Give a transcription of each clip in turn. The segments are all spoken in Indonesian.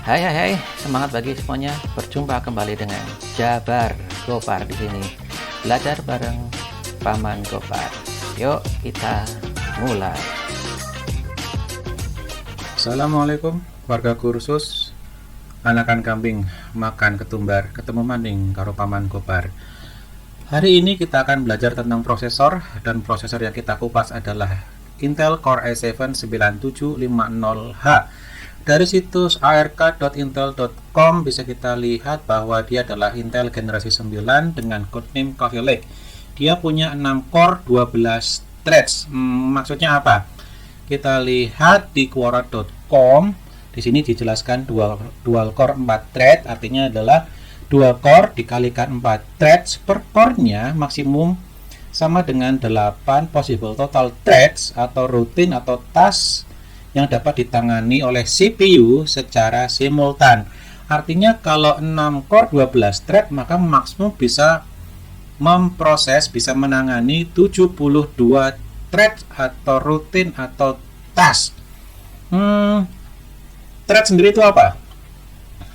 Hai, semangat bagi semuanya. Berjumpa kembali dengan Jabar Gopar di sini. Belajar bareng Paman Gopar. Yuk kita mulai. Assalamualaikum warga kursus. Anakan kambing makan ketumbar, ketemu maning karo Paman Gopar. Hari ini kita akan belajar tentang prosesor, dan prosesor yang kita kupas adalah Intel Core i7 9750H. Dari situs ark.intel.com bisa kita lihat bahwa dia adalah Intel generasi 9 dengan codename Coffee Lake. Dia punya 6 core 12 threads. Maksudnya apa? Kita lihat di quora.com. Di sini dijelaskan dual core 4 thread, artinya adalah 2 core dikalikan 4 threads. Per core-nya maksimum sama dengan 8 possible total threads atau routine atau task yang dapat ditangani oleh CPU secara simultan. Artinya kalau 6 core 12 thread maka maksimum bisa menangani 72 thread atau routine atau task. Thread sendiri itu apa?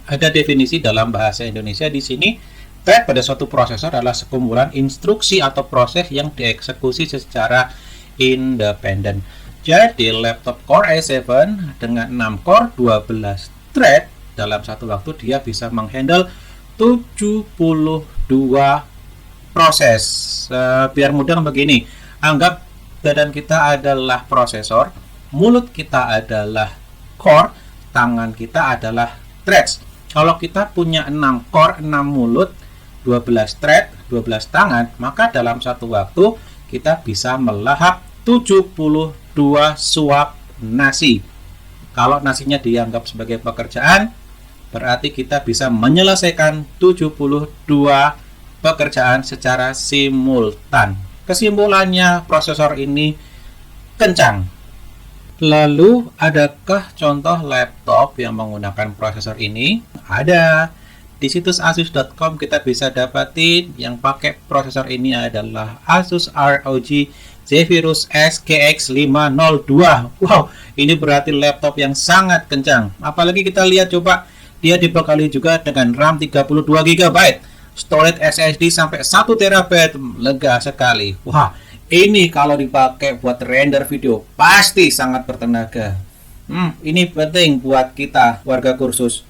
Ada definisi dalam bahasa Indonesia di sini. Thread pada suatu prosesor adalah sekumpulan instruksi atau proses yang dieksekusi secara independen. Jadi laptop Core i7 dengan 6 core 12 thread dalam satu waktu dia bisa menghandle 72 proses. Biar mudah begini, anggap badan kita adalah prosesor, mulut kita adalah core, tangan kita adalah threads. Kalau kita punya 6 core, 6 mulut, 12 thread, 12 tangan, maka dalam satu waktu kita bisa melahap 72 suap nasi. Kalau nasinya dianggap sebagai pekerjaan, berarti kita bisa menyelesaikan 72 pekerjaan secara simultan. Kesimpulannya, prosesor ini kencang. Lalu, adakah contoh laptop yang menggunakan prosesor ini? Ada. Di situs asus.com kita bisa dapatin yang pakai prosesor ini adalah Asus ROG Zephyrus SGX 502. Wow, ini berarti laptop yang sangat kencang. Apalagi kita lihat coba, dia dibekali juga dengan RAM 32 GB, storage SSD sampai 1 TB, lega sekali. Wah, ini kalau dipakai buat render video pasti sangat bertenaga. Ini penting buat kita warga kursus.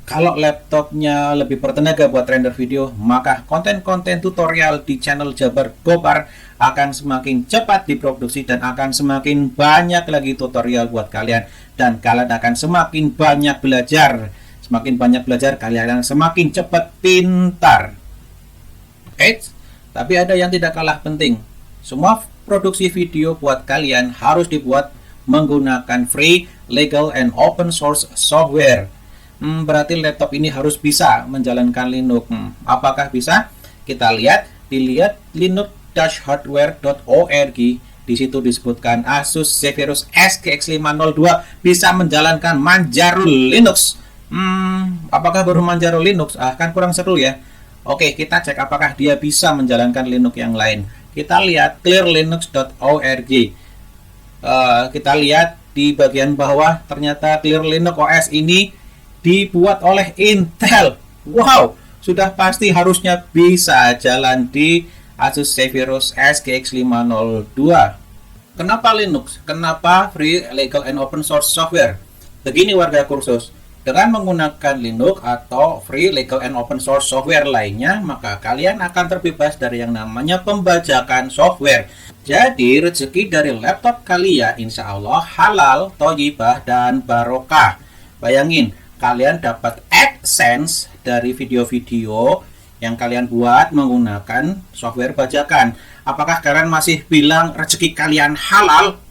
Kalau laptopnya lebih bertenaga buat render video, maka konten-konten tutorial di channel Jabar Gopar akan semakin cepat diproduksi dan akan semakin banyak lagi tutorial buat kalian, dan kalian akan semakin banyak belajar. Semakin banyak belajar, kalian akan semakin cepat pintar. Tapi ada yang tidak kalah penting. Semua produksi video buat kalian harus dibuat menggunakan free, legal, and open source software. Berarti laptop ini harus bisa menjalankan Linux. Apakah bisa? Kita lihat, dilihat linux-hardware.org. Di situ disebutkan Asus Zephyrus SGX 502 bisa menjalankan Manjaro Linux. Apakah baru Manjaro Linux? Kan kurang seru ya. Oke, kita cek apakah dia bisa menjalankan Linux yang lain. Kita lihat clearlinux.org. Kita lihat di bagian bawah, ternyata Clear Linux OS ini dibuat oleh Intel. Wow, sudah pasti harusnya bisa jalan di Asus Zephyrus SGX 502. Kenapa Linux? Kenapa free, legal, and open source software? Begini warga kursus, dengan menggunakan Linux atau free, legal, and open source software lainnya, maka kalian akan terbebas dari yang namanya pembajakan software. Jadi rezeki dari laptop kalian insya Allah halal, thayyibah, dan barokah. Bayangin, kalian dapat AdSense dari video-video yang kalian buat menggunakan software bajakan. Apakah kalian masih bilang rezeki kalian halal?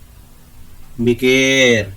Mikir.